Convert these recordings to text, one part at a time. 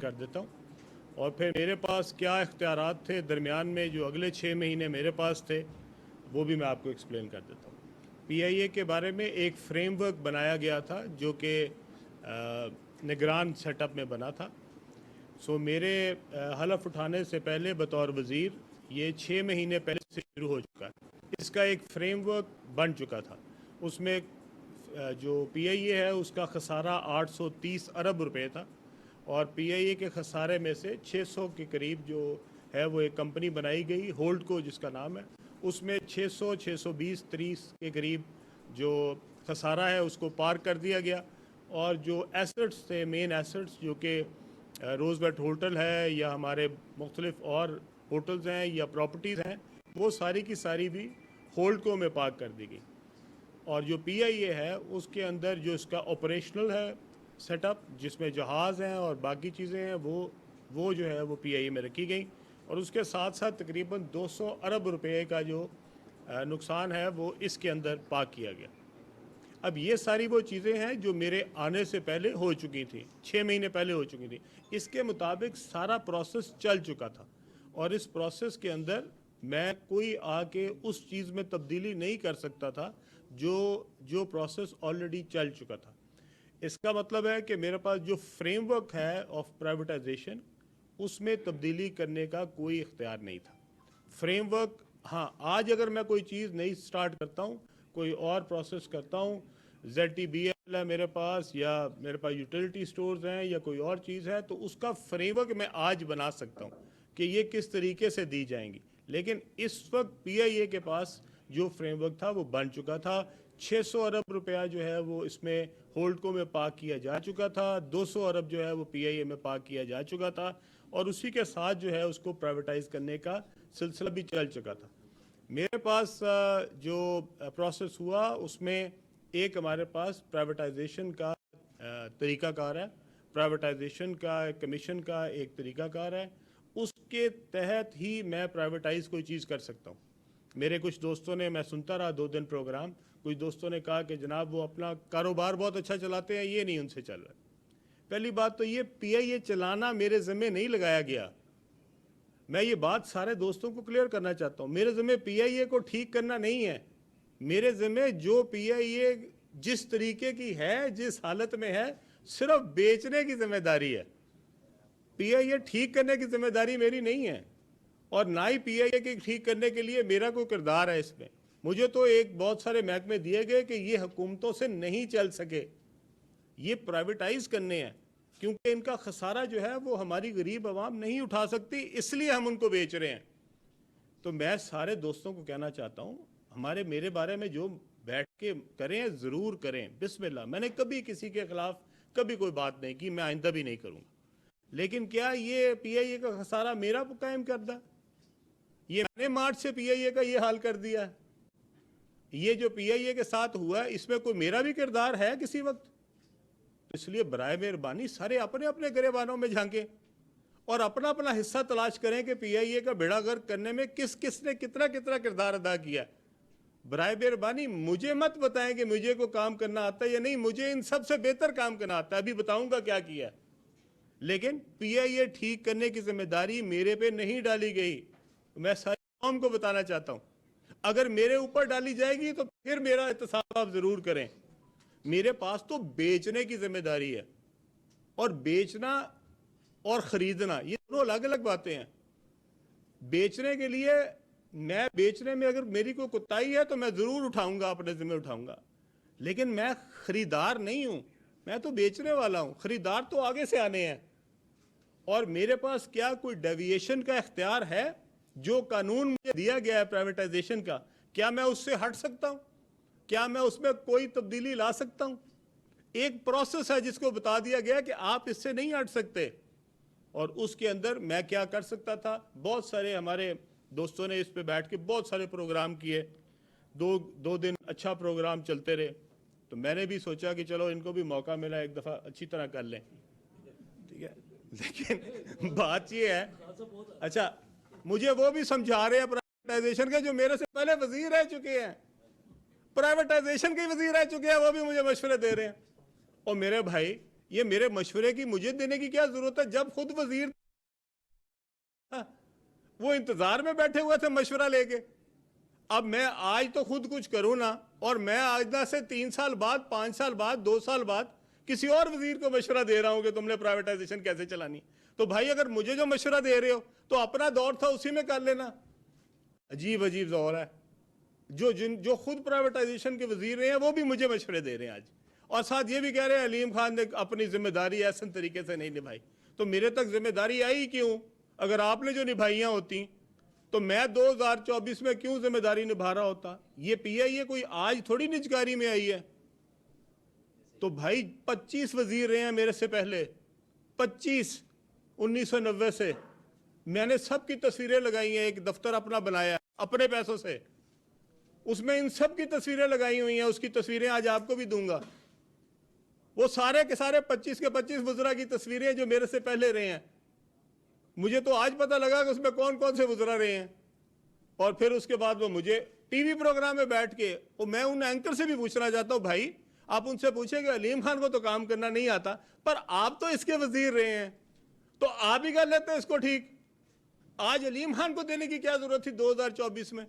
कर देता हूँ, और फिर मेरे पास क्या इख्तियारात थे दरमियान में जो अगले 6 महीने मेरे पास थे वो भी मैं आपको एक्सप्लेन कर देता हूँ। PIA के बारे में एक फ्रेमवर्क बनाया गया था जो कि निगरान सेटअप में बना था। सो मेरे हलफ उठाने से पहले बतौर वज़ीर ये 6 महीने पहले से शुरू हो चुका है। इसका एक फ्रेमवर्क बन चुका था। उसमें जो PIA है उसका खसारा 830 अरब रुपए था, और PIA के खसारे में से 600 के करीब जो है वो एक कंपनी बनाई गई होल्डको जिसका नाम है, उसमें 600, 620, 30 के करीब जो खसारा है उसको पार कर दिया गया। और जो एसेट्स थे, मेन एसेट्स जो कि रोज़वेट होटल है या हमारे मुख्तलिफ और होटल्स हैं या प्रॉपर्टीज़ हैं, वो सारी की सारी भी होल्डको में पार्क कर दी गई। और जो PIA है उसके अंदर जो इसका ऑपरेशनल है सेटअप, जिसमें जहाज़ हैं और बाकी चीज़ें हैं, वो जो है वो PIA में रखी गई। और उसके साथ साथ तकरीबन 200 अरब रुपए का जो नुकसान है वो इसके अंदर पार्क किया गया। अब ये सारी वो चीज़ें हैं जो मेरे आने से पहले हो चुकी थी, 6 महीने पहले हो चुकी थी। इसके मुताबिक सारा प्रोसेस चल चुका था, और इस प्रोसेस के अंदर मैं कोई आके उस चीज़ में तब्दीली नहीं कर सकता था जो प्रोसेस ऑलरेडी चल चुका था। इसका मतलब है कि मेरे पास जो फ्रेमवर्क है ऑफ प्राइवेटाइजेशन उसमें तब्दीली करने का कोई इख्तियार नहीं था। फ्रेमवर्क, हाँ, आज अगर मैं कोई चीज़ नई स्टार्ट करता हूँ, कोई और प्रोसेस करता हूँ, ZTBL है मेरे पास, या मेरे पास यूटिलिटी स्टोर्स हैं या कोई और चीज़ है, तो उसका फ्रेमवर्क मैं आज बना सकता हूँ कि ये किस तरीके से दी जाएंगी। लेकिन इस वक्त PIA के पास जो फ्रेमवर्क था वो बन चुका था। 600 अरब रुपया जो है वो इसमें होल्डको में पार्क किया जा चुका था, 200 अरब जो है वो PIA में पार्क किया जा चुका था, और उसी के साथ जो है उसको प्राइवेटाइज करने का सिलसिला भी चल चुका था। मेरे पास जो प्रोसेस हुआ उसमें एक हमारे पास प्राइवेटाइजेशन का तरीक़ाकार है, प्राइवेटाइजेशन का कमीशन का एक तरीक़ाकार है, उसके तहत ही मैं प्राइवेटाइज कोई चीज़ कर सकता हूँ। मेरे कुछ दोस्तों ने, मैं सुनता रहा 2 दिन प्रोग्राम, कुछ दोस्तों ने कहा कि जनाब वो अपना कारोबार बहुत अच्छा चलाते हैं, ये नहीं उनसे चल रहा। पहली बात तो ये PIA चलाना मेरे ज़िम्मे नहीं लगाया गया। मैं ये बात सारे दोस्तों को क्लियर करना चाहता हूँ। मेरे ज़िम्मे PIA को ठीक करना नहीं है। मेरे ज़िम्मे जो PIA जिस तरीके की है, जिस हालत में है, सिर्फ बेचने की जिम्मेदारी है। PIA ठीक करने की जिम्मेदारी मेरी नहीं है, और ना ही PIA के ठीक करने के लिए मेरा कोई किरदार है इसमें। मुझे तो एक बहुत सारे महकमे दिए गए कि ये हुकूमतों से नहीं चल सके, ये प्राइवेटाइज करने हैं, क्योंकि इनका खसारा जो है वो हमारी गरीब आवाम नहीं उठा सकती, इसलिए हम उनको बेच रहे हैं। तो मैं सारे दोस्तों को कहना चाहता हूँ, मेरे बारे में जो बैठ के करें ज़रूर करें, बिस्मिल्लाह। मैंने कभी किसी के खिलाफ कभी कोई बात नहीं की, मैं आइंदा भी नहीं करूँगा। लेकिन क्या ये PIA का खसारा मेरा कायम करदा? ये मैंने मार्च से PIA का ये हाल कर दिया है। ये जो PIA के साथ हुआ है इसमें कोई मेरा भी किरदार है किसी वक्त? इसलिए बराए मेहरबानी सारे अपने अपने गिरेबानों में झांके और अपना अपना हिस्सा तलाश करें कि PIA का बेड़ा गर्क करने में किस किस ने कितना कितना किरदार अदा किया। बराए मेहरबानी मुझे मत बताएं कि मुझे को काम करना आता है या नहीं, मुझे इन सबसे बेहतर काम करना आता है, अभी बताऊंगा क्या किया। लेकिन PIA ठीक करने की जिम्मेदारी मेरे पे नहीं डाली गई। मैं सारी कौम को बताना चाहता हूं, अगर मेरे ऊपर डाली जाएगी तो फिर मेरा एहतसाब आप जरूर करें। मेरे पास तो बेचने की जिम्मेदारी है, और बेचना और खरीदना ये दोनों अलग अलग बातें हैं। बेचने के लिए मैं बेचने में अगर मेरी कोई कुताही है तो मैं जरूर उठाऊंगा, अपने जिम्मे उठाऊंगा, लेकिन मैं खरीदार नहीं हूं, मैं तो बेचने वाला हूं। खरीदार तो आगे से आने हैं, और मेरे पास क्या कोई डेविएशन का इख्तियार है? जो कानून मुझे दिया गया है प्राइवेटाइजेशन का, क्या मैं उससे हट सकता हूं? क्या मैं उसमें कोई तब्दीली ला सकता हूं? एक प्रोसेस है जिसको बता दिया गया कि आप इससे नहीं हट सकते, और उसके अंदर मैं क्या कर सकता था। बहुत सारे हमारे दोस्तों ने इस पे बैठ के बहुत सारे प्रोग्राम किए, दो दिन अच्छा प्रोग्राम चलते रहे। तो मैंने भी सोचा कि चलो इनको भी मौका मिला, एक दफ़ा अच्छी तरह कर लें, ठीक है। लेकिन बात ये है, अच्छा मुझे वो भी समझा रहे हैं प्राइवेटाइजेशन के जो मेरे से पहले वजीर रह चुके हैं, प्राइवेटाइजेशन के वजीर रह चुके हैं, वो भी मुझे मशवरे दे रहे हैं। और मेरे भाई ये मेरे मशवरे की मुझे देने की क्या जरूरत है, जब खुद वजीर वो इंतजार में बैठे हुए थे मशवरा लेके। अब मैं आज तो खुद कुछ करूं ना, और मैं आज से 3 साल बाद, 5 साल बाद, 2 साल बाद किसी और वजीर को मशवरा दे रहा हूं कि तुमने प्राइवेटाइजेशन कैसे चलानी। तो भाई अगर मुझे जो मशवरा दे रहे हो तो अपना दौर था उसी में कर लेना। अजीब अजीब दौर है। जो खुद प्राइवेटाइजेशन के वजीर रहे हैं वो भी मुझे मशवरे दे रहे हैं आज, और साथ ये भी कह रहे हैं अलीम खान ने अपनी जिम्मेदारी ऐसे तरीके से नहीं निभाई। तो मेरे तक जिम्मेदारी आई क्यों? अगर आपने जो निभाइयां होती तो मैं 2024 में क्यों जिम्मेदारी निभा रहा होता? ये पीआईए कोई आज थोड़ी निजकारी में आई है। तो भाई 25 वजीर रहे हैं मेरे से पहले, 25 1990 से। मैंने सबकी तस्वीरें लगाई हैं, एक दफ्तर अपना बनाया अपने पैसों से, उसमें इन सब की तस्वीरें लगाई हुई हैं। उसकी तस्वीरें आज आपको भी दूंगा। वो सारे के सारे 25 के 25 वज़रा की तस्वीरें जो मेरे से पहले रहे हैं। मुझे तो आज पता लगा कि उसमें कौन कौन से वज़रा रहे हैं। और फिर उसके बाद वो मुझे टीवी प्रोग्राम में बैठ के, और मैं उन एंकर से भी पूछना चाहता हूं, भाई आप उनसे पूछे कि अलीम खान को तो काम करना नहीं आता, पर आप तो इसके वजीर रहे हैं, तो आप ही कर लेते हैं इसको ठीक। आज अलीम खान को देने की क्या जरूरत थी 2024 में?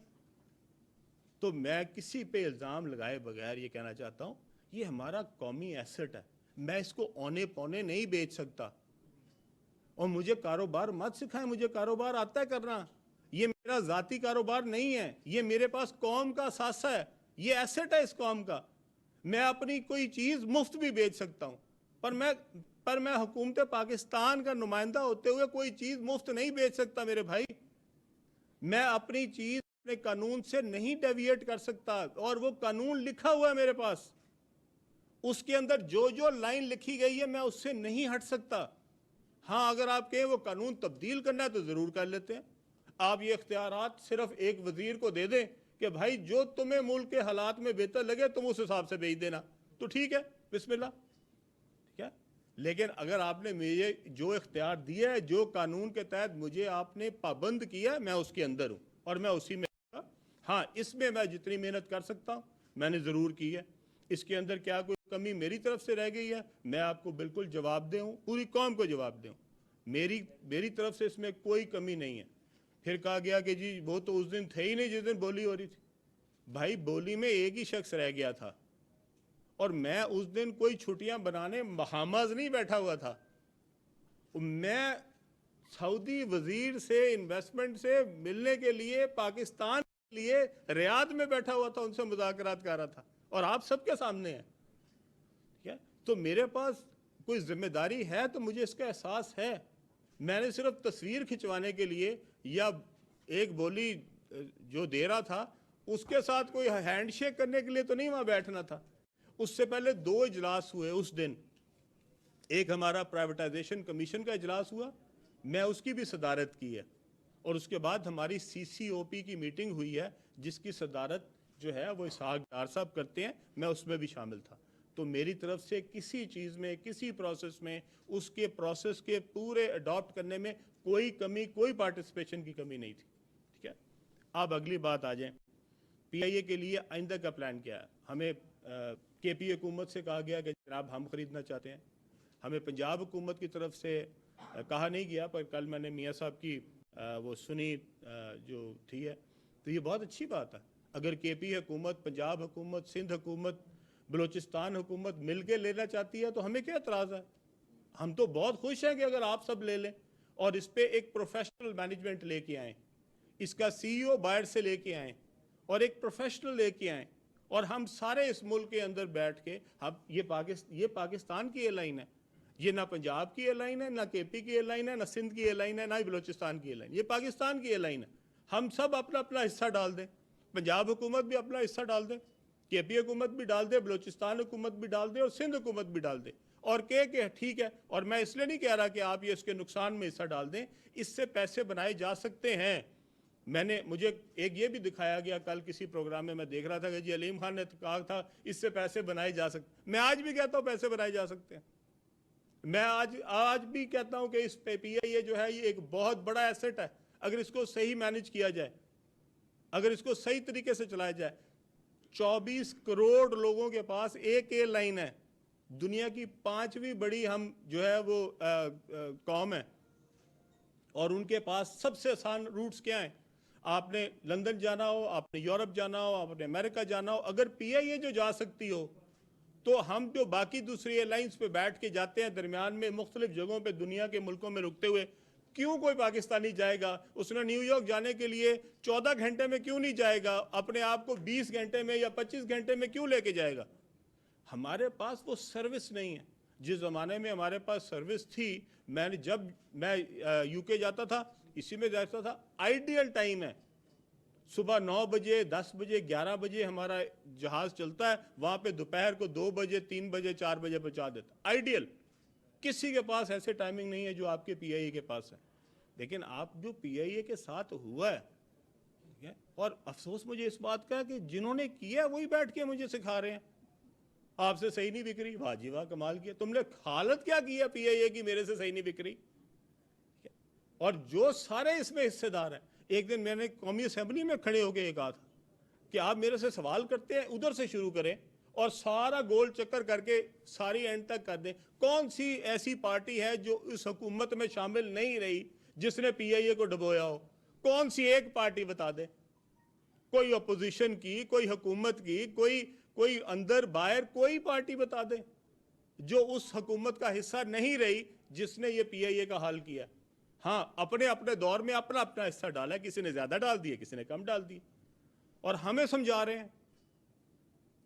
तो मैं किसी पे इल्जाम लगाए बगैर ये कहना चाहता हूं, ये हमारा कौमी एसेट है, मैं इसको औने पौने नहीं बेच सकता। और मुझे कारोबार मत सिखाएं, मुझे कारोबार आता है करना। ये मेरा जाती कारोबार नहीं है, ये मेरे पास कौम का सासा है, ये एसेट है इस कौम का। मैं अपनी कोई चीज मुफ्त भी बेच सकता हूं, पर मैं हुकूमत पाकिस्तान का नुमाइंदा होते हुए कोई चीज मुफ्त नहीं बेच सकता मेरे भाई। मैं अपनी चीज अपने कानून से नहीं डेविएट कर सकता, और वो कानून लिखा हुआ है मेरे पास, उसके अंदर जो जो लाइन लिखी गई है मैं उससे नहीं हट सकता। हाँ, अगर आप कहें वो कानून तब्दील करना है तो जरूर कर लेते हैं। आप ये इख्तियारात सिर्फ एक वजीर को दे दें कि भाई जो तुम्हें मुल्क के हालात में बेहतर लगे तुम उस हिसाब से भेज देना, तो ठीक है, बिस्मिल्लाह, ठीक है। लेकिन अगर आपने मुझे जो इख्तियार दिया है, जो कानून के तहत मुझे आपने पाबंद किया, मैं उसके अंदर हूँ और मैं उसी में। हाँ, इसमें मैं जितनी मेहनत कर सकता हूँ मैंने ज़रूर की है। इसके अंदर क्या कोई कमी मेरी तरफ से रह गई है, मैं आपको बिल्कुल जवाब दूँ, पूरी कौम को जवाब दूँ। मेरी तरफ से इसमें कोई कमी नहीं है। फिर कहा गया कि जी वो तो उस दिन थे ही नहीं जिस दिन बोली हो रही थी। भाई बोली में एक ही शख्स रह गया था, और मैं उस दिन कोई छुट्टियां बनाने बहामाज नहीं बैठा हुआ था। मैं सऊदी वजीर से इन्वेस्टमेंट से मिलने के लिए पाकिस्तान के लिए रियाद में बैठा हुआ था, उनसे मुज़ाकरात कर रहा था, और आप सबके सामने है, ठीक है। तो मेरे पास कोई जिम्मेदारी है तो मुझे इसका एहसास है। मैंने सिर्फ तस्वीर खिंचवाने के लिए या एक बोली जो दे रहा था उसके साथ कोई हैंडशेक करने के लिए तो नहीं वहां बैठना था। उससे पहले 2 इजलास हुए उस दिन। एक हमारा प्राइवेटाइजेशन कमीशन का इजलास हुआ, मैं उसकी भी सदारत की है, और उसके बाद हमारी CCOP की मीटिंग हुई है जिसकी सदारत जो है वो इसहाक डार साहब करते हैं, मैं उसमें भी शामिल था। तो मेरी तरफ से किसी चीज़ में, किसी प्रोसेस में, उसके प्रोसेस के पूरे अडॉप्ट करने में कोई कमी, कोई पार्टिसिपेशन की कमी नहीं थी, ठीक है। अब अगली बात आ जाए, PIA के लिए आइंदा का प्लान क्या है? हमें KP हुकूमत से कहा गया कि जनाब हम ख़रीदना चाहते हैं। हमें पंजाब हुकूमत की तरफ से कहा नहीं गया, पर कल मैंने मियाँ साहब की वो सुनी जो थी है, तो ये बहुत अच्छी बात है। अगर KP हुकूमत, पंजाब हुकूमत, सिंध हुकूमत, बलूचिस्तान हुकूमत मिल के लेना चाहती है तो हमें क्या एतराज़ है? हम तो बहुत खुश हैं कि अगर आप सब ले लें और इस पर एक प्रोफेशनल मैनेजमेंट लेके आएँ, इसका CEO बाहर से लेके आएँ और एक प्रोफेशनल लेके आएँ, और हम सारे इस मुल्क के अंदर बैठ के, हम ये पाकिस्तान की एयरलाइन है, ये ना पंजाब की एयरलाइन है, ना KP की एयरलाइन है, ना सिंध की एयरलाइन है, ना ही बलूचिस्तान की एयरलाइन, ये पाकिस्तान की एयरलाइन है। हम सब अपना अपना हिस्सा डाल दें, पंजाब हुकूमत भी अपना हिस्सा डाल दें, KP हुकूमत भी डाल दे, बलूचिस्तान हुकूमत भी डाल दे, और सिंध हुकूमत भी डाल दे, और कह ठीक है। और मैं इसलिए नहीं कह रहा कि आप ये इसके नुकसान में हिस्सा डाल दें, इससे पैसे बनाए जा सकते हैं। मुझे एक ये भी दिखाया गया कल किसी प्रोग्राम में, मैं देख रहा था कि जी अलीम खान ने कहा था इससे पैसे बनाए जा सकते। मैं आज भी कहता हूँ पैसे बनाए जा सकते हैं। मैं आज भी कहता हूँ कि इस PIA जो है ये एक बहुत बड़ा एसेट है, अगर इसको सही मैनेज किया जाए, अगर इसको सही तरीके से चलाया जाए। 24 करोड़ लोगों के पास एक एयरलाइन है, दुनिया की 5वीं बड़ी हम जो है वो कौम है, और उनके पास सबसे आसान रूट्स क्या हैं? आपने लंदन जाना हो, आपने यूरोप जाना हो, आपने अमेरिका जाना हो, अगर पीआईए जो जा सकती हो, तो हम जो बाकी दूसरी एयरलाइंस पे बैठ के जाते हैं दरमियान में मुख्तलिफ जगहों पे दुनिया के मुल्कों में रुकते हुए, क्यों कोई पाकिस्तानी जाएगा? उसने न्यूयॉर्क जाने के लिए 14 घंटे में क्यों नहीं जाएगा? अपने आप को 20 घंटे में या 25 घंटे में क्यों लेके जाएगा? हमारे पास वो सर्विस नहीं है। जिस ज़माने में हमारे पास सर्विस थी, जब मैं यूके जाता था, इसी में जाता था, आइडियल टाइम है सुबह 9 बजे, 10 बजे, 11 बजे हमारा जहाज़ चलता है, वहाँ पे दोपहर को 2 बजे, 3 बजे, 4 बजे पहुँचा देता। आइडियल। किसी के पास ऐसे टाइमिंग नहीं है जो आपके पीआईए के पास है। लेकिन आप जो पीआईए के साथ हुआ है, ठीक है? और अफसोस मुझे इस बात का है कि जिन्होंने किया वही बैठ के मुझे सिखा रहे हैं, आपसे सही नहीं बिक रही। वाह जी वाह, कमाल किया तुमने, हालत क्या की है पीआईए की, मेरे से सही नहीं बिक रही। और जो सारे इसमें हिस्सेदार हैं, एक दिन मैंने कौमी असेंबली में खड़े होकर ये कहा था कि आप मेरे से सवाल करते हैं, उधर से शुरू करें और सारा गोल चक्कर करके सारी एंड तक कर दें। कौन सी ऐसी पार्टी है जो इस हुकूमत में शामिल नहीं रही जिसने पीआईए को डुबोया हो? कौन सी एक पार्टी बता दे, कोई अपोजिशन की, कोई हुकूमत की, कोई अंदर बाहर कोई पार्टी बता दे जो उस हुकूमत का हिस्सा नहीं रही जिसने ये पीआईए का हाल किया। हाँ, अपने अपने दौर में अपना अपना हिस्सा डाला, किसी ने ज्यादा डाल दिए, किसी ने कम डाल दिए, और हमें समझा रहे हैं।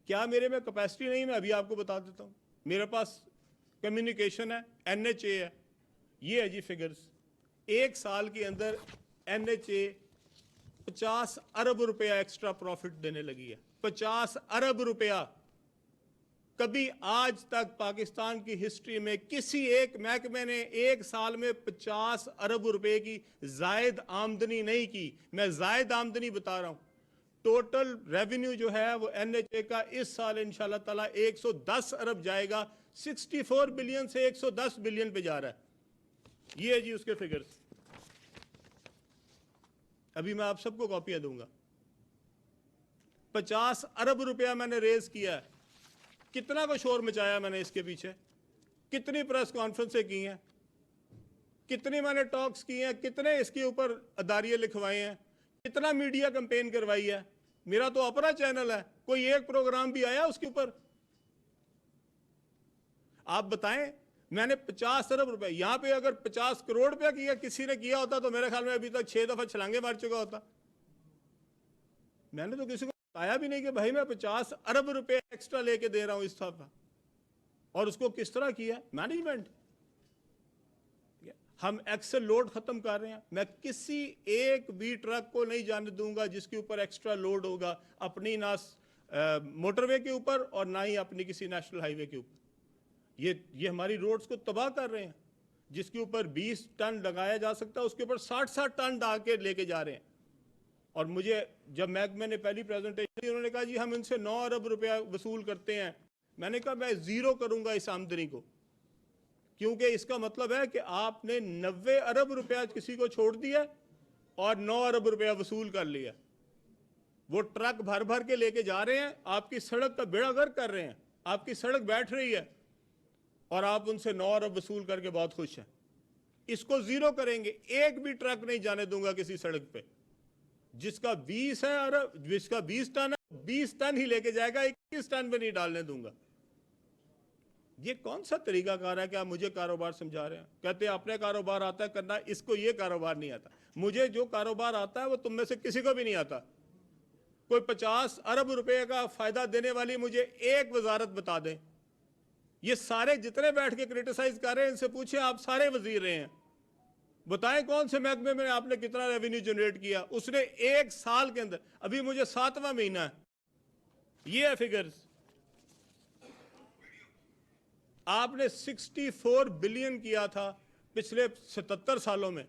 क्या मेरे में कैपेसिटी नहीं? मैं अभी आपको बता देता हूं। मेरे पास कम्युनिकेशन है, एनएचए है, ये है जी फिगर्स। एक साल के अंदर एनएचए 50 अरब रुपया एक्स्ट्रा प्रॉफिट देने लगी है। 50 अरब रुपया। कभी आज तक पाकिस्तान की हिस्ट्री में किसी एक महकमे ने एक साल में 50 अरब रुपए की जायद आमदनी नहीं की। मैं जायद आमदनी बता रहा हूं। टोटल रेवेन्यू जो है वो एनएचए का इस साल इंशाल्लाह ताला 110 अरब जाएगा। 64 बिलियन से 110 बिलियन पे जा रहा है। ये है जी उसके फिगर्स। अभी मैं आप सबको कॉपियां दूंगा। 50 अरब रुपया मैंने रेज किया है। कितना को शोर मचाया मैंने इसके पीछे, कितनी प्रेस कॉन्फ्रेंसें की हैं, कितनी मैंने टॉक्स की हैं, कितने इसके ऊपर अदारिये लिखवाए हैं, कितना मीडिया कैंपेन करवाई है। मेरा तो अपना चैनल है, कोई एक प्रोग्राम भी आया उसके ऊपर? आप बताएं। मैंने 50 अरब रुपए, यहां पे अगर 50 करोड़ रुपया किया किसी ने किया होता तो मेरे ख्याल में अभी तक 6 दफा छलांगे मार चुका होता। मैंने तो किसी को बताया भी नहीं कि भाई मैं 50 अरब रुपए एक्स्ट्रा लेके दे रहा हूं इस दफा। और उसको किस तरह किया? मैनेजमेंट। हम एक्सेल लोड खत्म कर रहे हैं। मैं किसी एक भी ट्रक को नहीं जाने दूंगा जिसके ऊपर एक्स्ट्रा लोड होगा, अपनी ना मोटरवे के ऊपर और ना ही अपनी किसी नेशनल हाईवे के ऊपर। ये हमारी रोड्स को तबाह कर रहे हैं। जिसके ऊपर 20 टन लगाया जा सकता है उसके ऊपर 60-60 टन डाल के लेके जा रहे हैं। और मुझे जब मैंने पहली प्रेजेंटेशन दी, उन्होंने कहा जी हम इनसे 9 अरब रुपया वसूल करते हैं। मैंने कहा मैं जीरो करूंगा इस आमदनी को, क्योंकि इसका मतलब है कि आपने 90 अरब रुपया किसी को छोड़ दिया और 9 अरब रुपया वसूल कर लिया। वो ट्रक भर भर के लेके जा रहे हैं, आपकी सड़क का बेड़ा गर्क कर रहे हैं, आपकी सड़क बैठ रही है और आप उनसे 9 अरब वसूल करके बहुत खुश हैं। इसको जीरो करेंगे। एक भी ट्रक नहीं जाने दूंगा किसी सड़क पे। जिसका 20 है अरब, जिसका 20 टन है, 20 टन ही लेके जाएगा, 21 टन पे नहीं डालने दूंगा। ये कौन सा तरीकाकार है कि आप मुझे कारोबार समझा रहे हैं? कहते हैं अपने कारोबार आता है करना, इसको ये कारोबार नहीं आता। मुझे जो कारोबार आता है वो तुम में से किसी को भी नहीं आता। कोई 50 अरब रुपए का फायदा देने वाली मुझे एक वजारत बता दें। ये सारे जितने बैठ के क्रिटिसाइज कर रहे हैं, इनसे पूछे आप सारे वजीर रहे हैं, बताएं कौन से महकमे में आपने कितना रेवेन्यू जनरेट किया उसने एक साल के अंदर। अभी मुझे 7वां महीना है, ये है फिगर्स। आपने 64 बिलियन किया था पिछले 77 सालों में।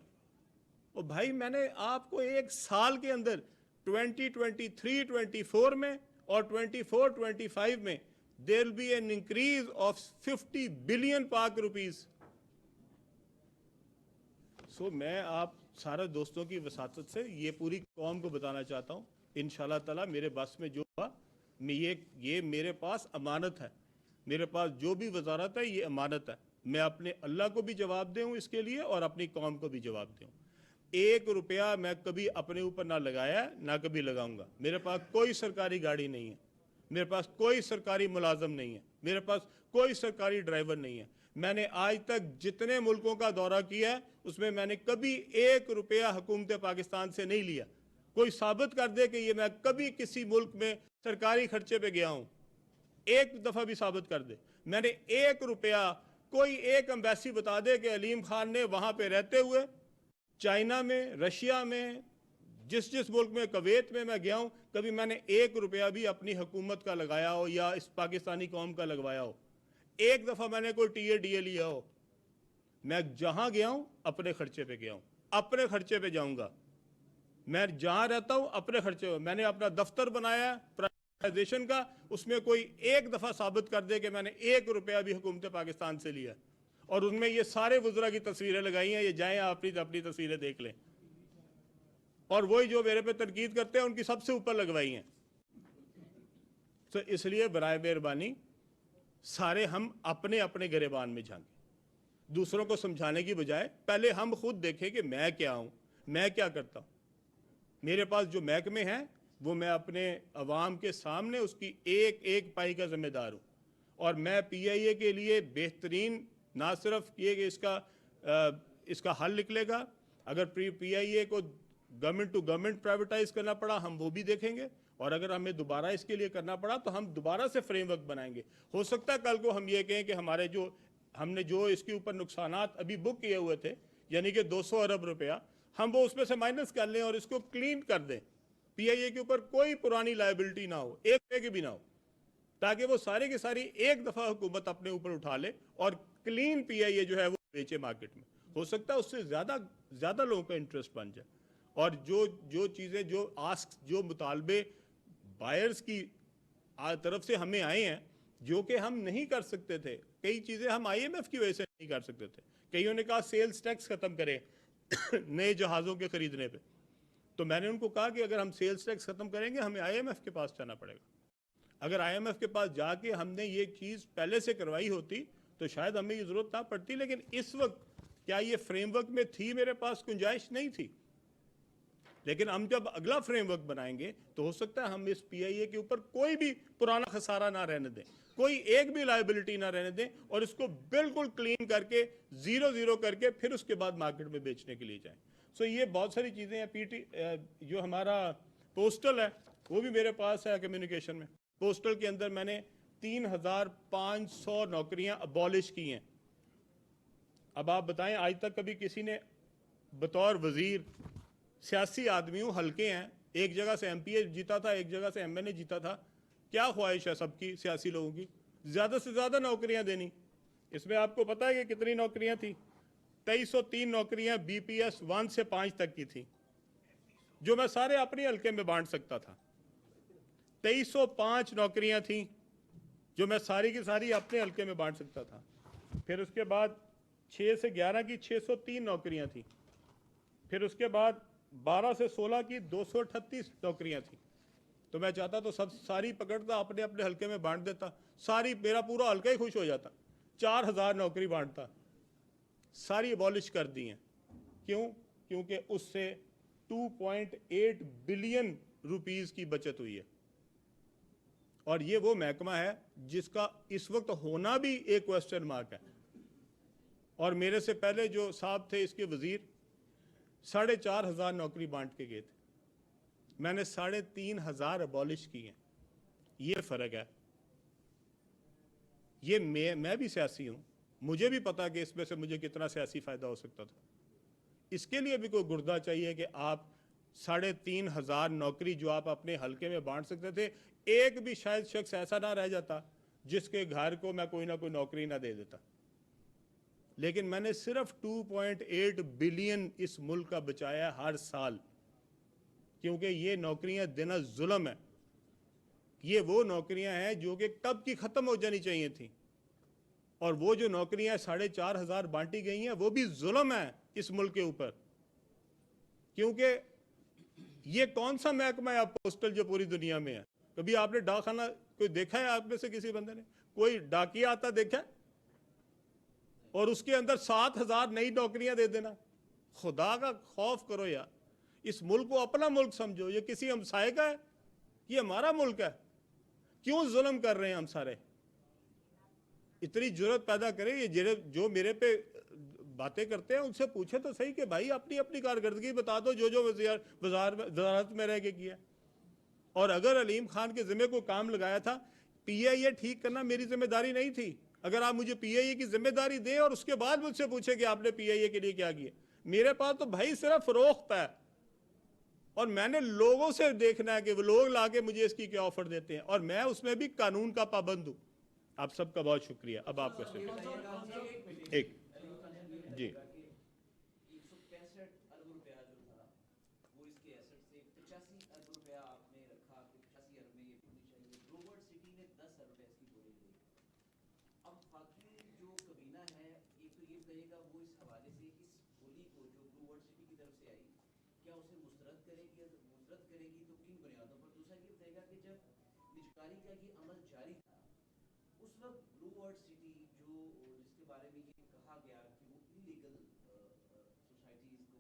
और भाई मैंने आपको एक साल के अंदर 2023-24 में और 24-25 में there will be an increase of 50 billion Pak rupees. So मैं आप सारे दोस्तों की वसातत से ये पूरी कौम को बताना चाहता हूँ, इंशाल्लाह ताला मेरे बस में जो हुआ, ये मेरे पास अमानत है। मेरे पास जो भी वजारत है ये अमानत है, मैं अपने अल्लाह को भी जवाब दूँ इसके लिए और अपनी कौम को भी जवाब दूँ। 1 रुपया मैं कभी अपने ऊपर ना लगाया, ना कभी लगाऊंगा। मेरे पास कोई सरकारी गाड़ी नहीं है, मेरे पास कोई सरकारी मुलाजम नहीं है, मेरे पास कोई सरकारी ड्राइवर नहीं है। मैंने आज तक जितने मुल्कों का दौरा किया है उसमें मैंने कभी 1 रुपया हुकूमत पाकिस्तान से नहीं लिया। कोई साबित कर दे कि ये मैं कभी किसी मुल्क में सरकारी खर्चे पे गया हूं, एक दफा भी साबित कर दे। मैंने 1 रुपया, कोई एक एम्बेसी बता दे कि अलीम खान ने वहां पे रहते हुए चाइना में, रशिया में, जिस जिस मुल्क में, कुवैत में मैं गया हूं, कभी मैंने 1 रुपया भी अपनी हुकूमत का लगाया हो या इस पाकिस्तानी कौम का लगवाया हो। एक दफा मैंने कोई टीए लिया हो। मैं जहां गया हूं अपने खर्चे पे गया हूं, अपने खर्चे पे जाऊंगा। मैं जहां रहता हूं अपने खर्चे पे। मैंने अपना दफ्तर बनाया प्राइवेटाइजेशन का, उसमें कोई एक दफा साबित कर दे कि मैंने 1 रुपया भी हुकूमत पाकिस्तान से लिया, और उनमें ये सारे वज़रा की तस्वीरें लगाई हैं। ये जाएं अपनी अपनी तस्वीरें देख लें, और वही जो मेरे पे तनकीद करते हैं उनकी सबसे ऊपर लगवाई हैं। तो इसलिए बराए मेहरबानी सारे हम अपने अपने गिरेबान में झांकें, दूसरों को समझाने की बजाय पहले हम खुद देखें कि मैं क्या हूं, मैं क्या करता हूं। मेरे पास जो महकमे हैं वो मैं अपने अवाम के सामने उसकी एक एक पाई का जिम्मेदार हूं। और मैं PIA के लिए बेहतरीन, ना सिर्फ ये कि इसका हल निकलेगा, अगर PIA को गवर्नमेंट टू गवर्नमेंट प्राइवेटाइज करना पड़ा हम वो भी देखेंगे, और अगर हमें दोबारा इसके लिए करना पड़ा तो हम दोबारा से फ्रेमवर्क बनाएंगे। हो सकता है कल को हम ये कहें कि हमने जो इसके ऊपर नुकसानात अभी बुक किए हुए थे, यानी कि 200 अरब रुपया, हम वो उसमें से माइनस कर लें और इसको क्लीन कर दें। PIA के ऊपर कोई पुरानी लायबिलिटी ना हो, एक रुपये की भी ना हो, ताकि वो सारी की सारी एक दफा हुकूमत अपने ऊपर उठा ले और क्लीन PIA जो है वो बेचे मार्केट में। हो सकता है उससे ज्यादा लोगों का इंटरेस्ट बन जाए। और जो चीजें, जो मुतालबे बायर्स की तरफ से हमें आए हैं जो कि हम नहीं कर सकते थे, कई चीजें हम IMF की वजह से नहीं कर सकते थे। कईयों ने कहा सेल्स टैक्स खत्म करें नए जहाजों के खरीदने पे, तो मैंने उनको कहा कि अगर हम सेल्स टैक्स खत्म करेंगे हमें IMF के पास जाना पड़ेगा। अगर IMF के पास जाके हमने ये चीज पहले से करवाई होती तो शायद हमें ये जरूरत ना पड़ती, लेकिन इस वक्त क्या ये फ्रेमवर्क में थी, मेरे पास गुंजाइश नहीं थी। लेकिन हम जब अगला फ्रेमवर्क बनाएंगे तो हो सकता है हम इस PIA के ऊपर कोई भी पुराना खसारा ना रहने दें, कोई एक भी लायबिलिटी ना रहने दें, और इसको बिल्कुल क्लीन करके जीरो करके फिर उसके बाद मार्केट में बेचने के लिए जाएं। सो ये बहुत सारी चीज़ें हैं। जो हमारा पोस्टल है वो भी मेरे पास है कम्युनिकेशन में। पोस्टल के अंदर मैंने 3,500 नौकरियां अबॉलिश की हैं। अब आप बताएं, आज तक कभी किसी ने बतौर वजीर, सियासी आदमी हूँ, हल्के हैं, एक जगह से MPA जीता था, एक जगह से MNA जीता था, क्या ख्वाहिश है सबकी, सियासी लोगों की, ज़्यादा से ज़्यादा नौकरियां देनी। इसमें आपको पता है कि कितनी नौकरियां थी? 2303 नौकरियां BPS 1 से 5 तक की थी, जो मैं सारे अपने हल्के में बांट सकता था। 2305 नौकरियां थी जो मैं सारी की सारी अपने हल्के में बांट सकता था। फिर उसके बाद 6 से 11 की 603 नौकरियां थी। फिर उसके बाद 12 से 16 की 238 नौकरियां थी। तो मैं चाहता तो सारी पकड़ता, अपने अपने हल्के में बांट देता, सारी, मेरा पूरा हल्का ही खुश हो जाता, 4000 नौकरी बांटता। सारी अबॉलिश कर दी हैं। क्यों? क्योंकि उससे 2.8 बिलियन रुपीस की बचत हुई है। और ये वो महकमा है जिसका इस वक्त होना भी एक क्वेश्चन मार्क है। और मेरे से पहले जो साहब थे इसके वजीर, 4,500 नौकरी बांट के गए थे, मैंने 3,500 अबॉलिश की हैं। ये फर्क है। ये मैं भी सियासी हूं, मुझे भी पता कि इसमें से मुझे कितना सियासी फायदा हो सकता था। इसके लिए भी कोई गुर्दा चाहिए कि आप 3,500 नौकरी जो आप अपने हल्के में बांट सकते थे, एक भी शायद शख्स ऐसा ना रह जाता जिसके घर को मैं कोई ना कोई नौकरी ना दे देता। लेकिन मैंने सिर्फ 2.8 बिलियन इस मुल्क का बचाया हर साल, क्योंकि ये नौकरियां देना जुल्म है। ये वो नौकरियां हैं जो कि कब की खत्म हो जानी चाहिए थी, और वो जो नौकरियां 4,500 बांटी गई हैं वो भी जुल्म है इस मुल्क के ऊपर। क्योंकि ये कौन सा महकमा है पोस्टल जो पूरी दुनिया में है? कभी आपने डाकखाना कोई देखा है आप में से किसी बंदे ने? कोई डाकिया आता देखा और उसके अंदर 7,000 नई नौकरियां दे देना? खुदा का खौफ करो यार, इस मुल्क को अपना मुल्क समझो। ये किसी हमसाये का है? ये हमारा मुल्क है। क्यों जुल्म कर रहे हैं हम सारे? इतनी जरूरत पैदा करें। ये जो मेरे पे बातें करते हैं उनसे पूछे तो सही कि भाई अपनी अपनी कारकर्दगी बता दो, जो जो वजारत में रह के किया। और अगर अलीम खान के जिम्मे को काम लगाया था, PIA ठीक करना मेरी जिम्मेदारी नहीं थी। अगर आप मुझे PIA की जिम्मेदारी दें और उसके बाद मुझसे पूछे कि आपने PIA के लिए क्या किया, मेरे पास तो भाई सिर्फ फरोख्त है और मैंने लोगों से देखना है कि वो लोग लाके मुझे इसकी क्या ऑफर देते हैं, और मैं उसमें भी कानून का पाबंद हूं। आप सबका बहुत शुक्रिया। अब आप क्वेश्चन एक जी। 165 अरब रुपया जो था वो इसके एसेट से 85 अरब रुपया आपने रखा कि 85 अरब में ये होनी चाहिए। ब्लूबर्ड सिटी ने 10 अरब रुपए इसकी बोली ली। अब बाकी जो कबीना है, एक तो ये कहेगा वो इस हवाले से इस बोली को जो ब्लूबर्ड सिटी की तरफ से आई, क्या उसे मुस्तरद करेगी? मुस्तरद करेगी तो किन बुनियादों पर? दूसरा ये बताएगा कि जब निजकारी का ये अमल जारी था उस वक्त ब्लूबर्ड सिटी जो जिसके बारे में ये कहा गया कि वो इलीगल सोसाइटीज को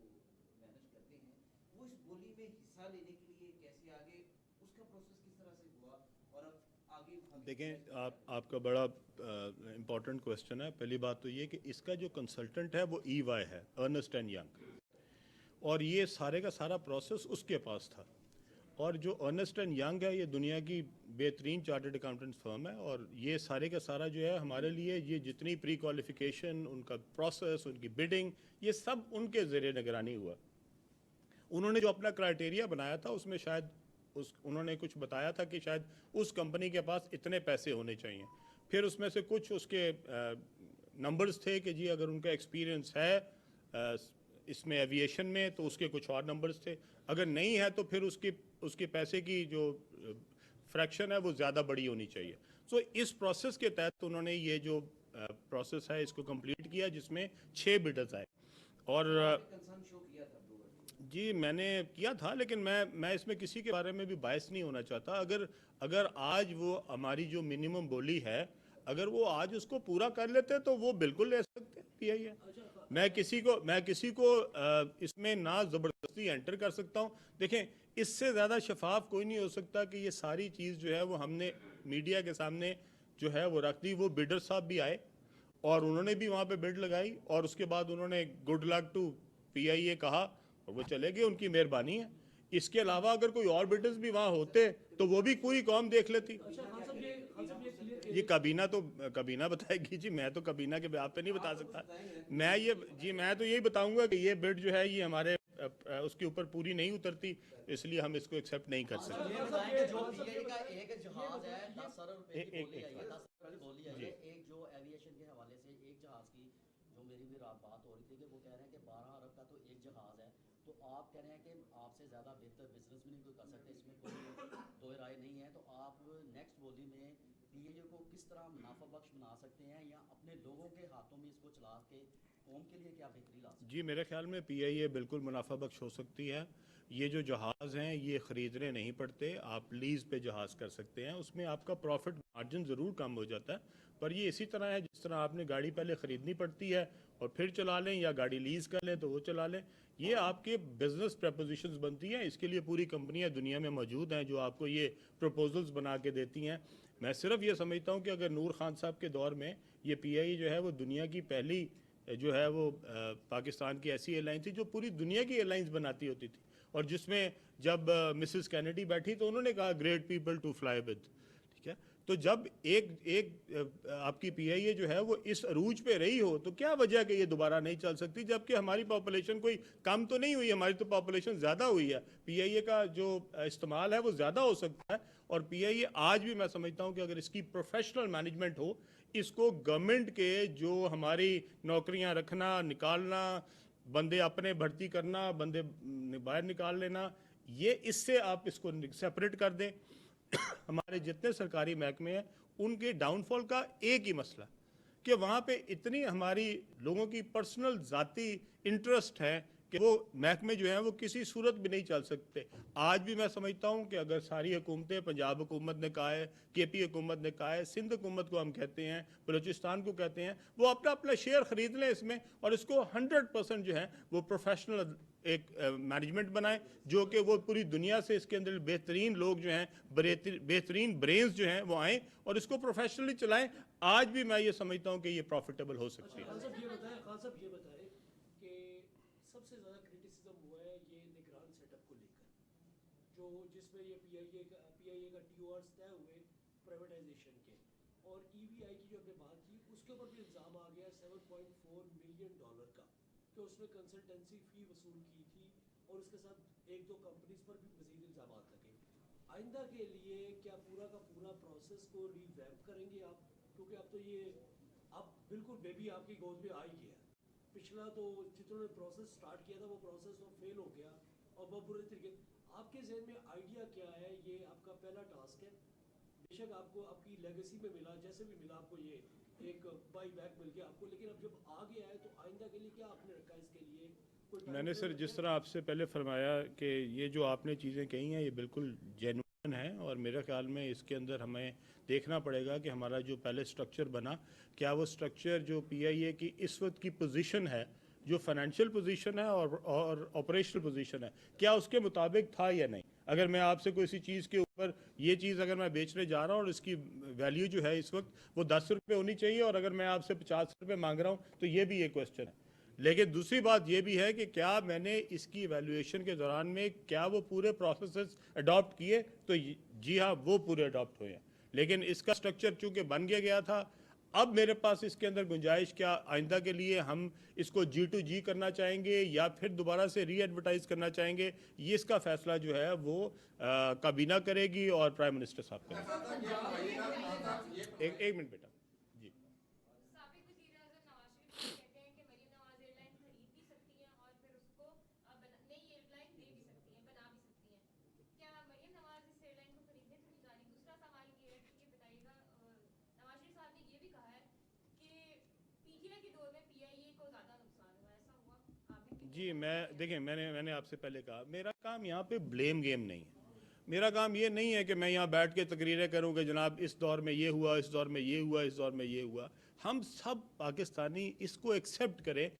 मैनेज करते हैं, वो इस बोली में हिस्सा लेने के लिए कैसे आगे, उसका प्रोसेस किस तरह से हुआ और अब आगे? देखें, आपका बड़ा इम्पोर्टेंट क्वेश्चन है। पहली बात तो ये कि इसका जो कंसल्टेंट है वो EY है, अर्नेस्ट एंड यंग, और ये सारे का सारा प्रोसेस उसके पास था। और जो अर्नेस्ट एंड यंग है ये दुनिया की बेहतरीन चार्टर्ड अकाउंटेंट्स फर्म है, और ये सारे का सारा जो है हमारे लिए ये जितनी प्री क्वालिफिकेशन, उनका प्रोसेस, उनकी बिडिंग, ये सब उनके ज़रिए निगरानी हुआ। उन्होंने जो अपना क्राइटेरिया बनाया था उसमें शायद उन्होंने कुछ बताया था कि शायद उस कंपनी के पास इतने पैसे होने चाहिए। फिर उसमें से कुछ उसके नंबर्स थे कि जी अगर उनका एक्सपीरियंस है इसमें एविएशन में तो उसके कुछ और नंबर्स थे, अगर नहीं है तो फिर उसके पैसे की जो फ्रैक्शन है वो ज़्यादा बड़ी होनी चाहिए। सो इस प्रोसेस के तहत उन्होंने ये जो प्रोसेस है इसको कंप्लीट किया, जिसमें 6 बिडर्स आए। और कंसर्न शो किया था ब्लूबर्ड? जी मैंने किया था, लेकिन मैं इसमें किसी के बारे में भी बायस नहीं होना चाहता। अगर आज वो हमारी जो मिनिमम बोली है, अगर वो आज उसको पूरा कर लेते तो वो बिल्कुल ले सकते PIA। मैं किसी को इसमें ना ज़बरदस्ती एंटर कर सकता हूँ। देखें, इससे ज़्यादा शफाफ कोई नहीं हो सकता कि ये सारी चीज़ जो है वो हमने मीडिया के सामने जो है वो रख दी। वो बिडर साहब भी आए और उन्होंने भी वहाँ पे बिड लगाई, और उसके बाद उन्होंने गुड लक टू PIA कहा और वो चले गए। उनकी मेहरबानी है। इसके अलावा अगर कोई और बिडर्स भी वहाँ होते तो वो भी पूरी कौम देख लेती। ये कबीना बताएगी जी, मैं तो कबीना के आप पे नहीं बता सकता। मैं तो यही बताऊंगा कि ये बिड जो है ये हमारे उसके ऊपर पूरी नहीं उतरती, इसलिए हम इसको एक्सेप्ट नहीं कर सकते। एक जहाज है 10 अरब रुपए की बोली आई है, 10 अरब की बोली आई है। एक जो एविएशन के हवाले से एक जहाज की जो मेरी भी बात हो रही थी कि वो कह रहे हैं कि 12 अरब का तो एक जहाज है, तो आप कह रहे हैं कि आपसे ज़्यादा बेहतर बिजनेस भी नहीं कोई कर सकते, इसमें कोई दो राय नहीं है। तो आप नेक्स्ट बोली में PIA को किस तरह मुनाफा बख्श बना सकते हैं या अपने लोगों के हाथों में इसको चला के कौम के लिए क्या बेहतरी ला सकते हैं? जी मेरे ख्याल में PIA बिल्कुल मुनाफा बख्श हो सकती है। ये जो जहाज़ हैं ये ख़रीदने नहीं पड़ते, आप लीज़ पे जहाज़ कर सकते हैं। उसमें आपका प्रॉफिट मार्जिन ज़रूर कम हो जाता है, पर ये इसी तरह है जिस तरह आपने गाड़ी पहले ख़रीदनी पड़ती है और फिर चला लें, या गाड़ी लीज़ कर लें तो वो चला लें। ये आपके बिजनेस प्रपोजिशंस बनती हैं। इसके लिए पूरी कंपनियां दुनिया में मौजूद हैं जो आपको ये प्रपोजल्स बना के देती हैं। मैं सिर्फ ये समझता हूँ कि अगर नूर खान साहब के दौर में ये PIA जो है वो दुनिया की पहली जो है वो पाकिस्तान की ऐसी एयरलाइन थी जो पूरी दुनिया की एयरलाइंस बनाती होती थी, और जिसमें जब मिसेस कैनेडी बैठी तो उन्होंने कहा great people to fly with. ठीक है, तो जब एक आपकी PIA जो है वो इस अरूज पे रही हो तो क्या वजह कि ये दोबारा नहीं चल सकती, जबकि हमारी पॉपुलेशन कोई कम तो नहीं हुई, हमारी तो पॉपुलेशन ज़्यादा हुई है। PIA का जो इस्तेमाल है वो ज़्यादा हो सकता है, और PIA आज भी मैं समझता हूँ कि अगर इसकी प्रोफेशनल मैनेजमेंट हो, इसको गवर्नमेंट के जो हमारी नौकरियाँ रखना, निकालना, बंदे अपने भर्ती करना, बंदे बाहर निकाल लेना, ये इससे आप इसको सेपरेट कर दें। हमारे जितने सरकारी महकमे हैं उनके डाउनफॉल का एक ही मसला कि वहाँ पे इतनी हमारी लोगों की पर्सनल ज़ाती इंटरेस्ट है कि वो महकमे जो हैं वो किसी सूरत भी नहीं चल सकते। आज भी मैं समझता हूँ कि अगर सारी हुकूमतें, पंजाब हुकूमत ने कहा है, KP हुकूमत ने कहा है, सिंध हुकूमत को हम कहते हैं, बलूचिस्तान को कहते हैं, वो अपना अपना शेयर ख़रीद लें इसमें और इसको 100% जो है वो प्रोफेशनल एक मैनेजमेंट बनाए, जो कि वो पूरी दुनिया से इसके अंदर बेहतरीन लोग जो हैं, बेहतरीन ब्रेन्स जो हैं वो आएँ और इसको प्रोफेशनली चलाएं। आज भी मैं ये समझता हूँ कि ये प्रॉफिटेबल हो सकती है। खान साहब ये बताएं कि सबसे ज़्यादा क्रिटिसिज्म हुआ है ये निगरान सेटअप को लेकर, जो जिसमें ये PIA का TORs तय हुए प्राइवेटाइजेशन के, और EBI की जो आपने बात की उसके ऊपर भी इल्ज़ाम आ गया $7.4 मिलियन का कि उसमें कंसल्टेंसी फ़ी वसूल की थी और उसके साथ एक दो कंपनीज पर भी मज़ीद इल्ज़ाम लगे। आइंदा के लिए क्या पूरा का पूरा प्रोसेस को रिवैम्प करेंगे आप, क्योंकि अब तो ये अब बिल्कुल बेबी आपकी गोद में आ ही गया। पिछला तो जिन्होंने प्रोसेस स्टार्ट किया था वो प्रोसेस तो फेल हो गया और बहुत बुरे तरीके। आपके जहन में आइडिया क्या है? ये आपका पहला टास्क है, बेशक आपको आपकी लेगेसी में मिला, जैसे भी मिला आपको ये एक बाई बैक मिल गया आपको, लेकिन अब जब आ गया है तो आइंदा के लिए क्या आपने रखा है इसके लिए? मैंने सर जिस तरह आपसे पहले फरमाया कि ये जो आपने चीज़ें कही हैं ये बिल्कुल जेन्युइन है और मेरे ख्याल में इसके अंदर हमें देखना पड़ेगा कि हमारा जो पहले स्ट्रक्चर बना, क्या वो स्ट्रक्चर जो PIA की इस वक्त की पोजीशन है, जो फाइनेंशियल पोजीशन है और ऑपरेशनल पोजीशन है, क्या उसके मुताबिक था या नहीं। अगर मैं आपसे कोई सी चीज़ के ऊपर ये चीज़ अगर मैं बेचने जा रहा हूँ और इसकी वैल्यू जो है इस वक्त वो 10 रुपये होनी चाहिए और अगर मैं आपसे 50 रुपये मांग रहा हूँ, तो ये भी एक क्वेश्चन है। लेकिन दूसरी बात ये भी है कि क्या मैंने इसकी वैल्यूएशन के दौरान में क्या वो पूरे प्रोसेसेस अडॉप्ट किए, तो जी हाँ, वो पूरे अडॉप्ट हुए हैं। लेकिन इसका स्ट्रक्चर चूँकि बन गया था, अब मेरे पास इसके अंदर गुंजाइश क्या आइंदा के लिए हम इसको G2G करना चाहेंगे या फिर दोबारा से री एडवर्टाइज करना चाहेंगे, ये इसका फैसला जो है वो काबीना करेगी और प्राइम मिनिस्टर साहब करेंगे। एक मिनट बेटा जी। साबिक वज़ीर-ए-आज़म नवाज शरीफ कहते हैं कि मरियम नवाज एयरलाइन खरीद भी सकती हैं और फिर उसको नई एयरलाइन दे भी सकती हैं, बना भी सकती हैं। क्या मरियम नवाज इस एयरलाइन को खरीदने तो नहीं जा रही? दूसरा सवाल ये है कि ये बताइएगा, नवाज शरीफ साहब ने ये भी कहा है कि PTI के दौर में PIA को ज़्यादा नुकसान हुआ, ऐसा हुआ? आप जी मैं देखें, मैंने आपसे पहले कहा मेरा काम यहाँ पे ब्लेम गेम नहीं है। मेरा काम ये नहीं है कि मैं यहाँ बैठ के तकरीरें करूँ कि जनाब इस दौर में ये हुआ, इस दौर में ये हुआ, इस दौर में ये हुआ। हम सब पाकिस्तानी इसको एक्सेप्ट करें